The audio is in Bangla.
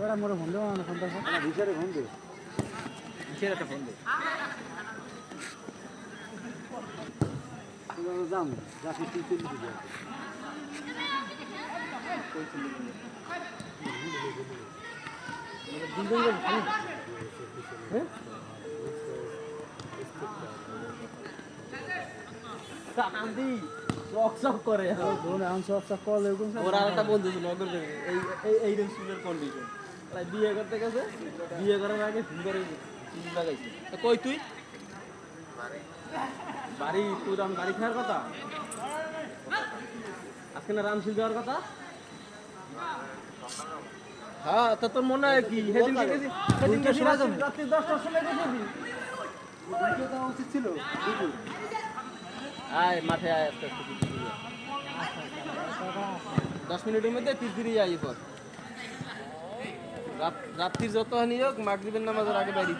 ওরা মোরে ফোন দেবো না ফোন দেখো না ভিসারে ফোন দে ভিসারে একটা ফোন দে যাম যাকে তুই চলে দিবি আন্দি শক শক করে ওরা একটা বন্ধু ছিল এই স্কুলের কন্ডিশন বিয়ে করতে গেছে বিয়ে করার আগে ফোন করে লাগাইছে কই তুই বাড়ি তুই রাম বাড়ি খাওয়ার কথা আজকে না রামশিল যাওয়ার কথা হ্যাঁ তা তোর মনে হয় কি সেদিন গেছি রাত্রি 10টার সময় গেছি উচিত ছিল আয় মাঠে আয় আস্তে আস্তে 10 মিনিটের মধ্যে পিছদিরে যাই পর রাত্রির যত হানি হোক মাগরিবের নামাজের আগে বাইরে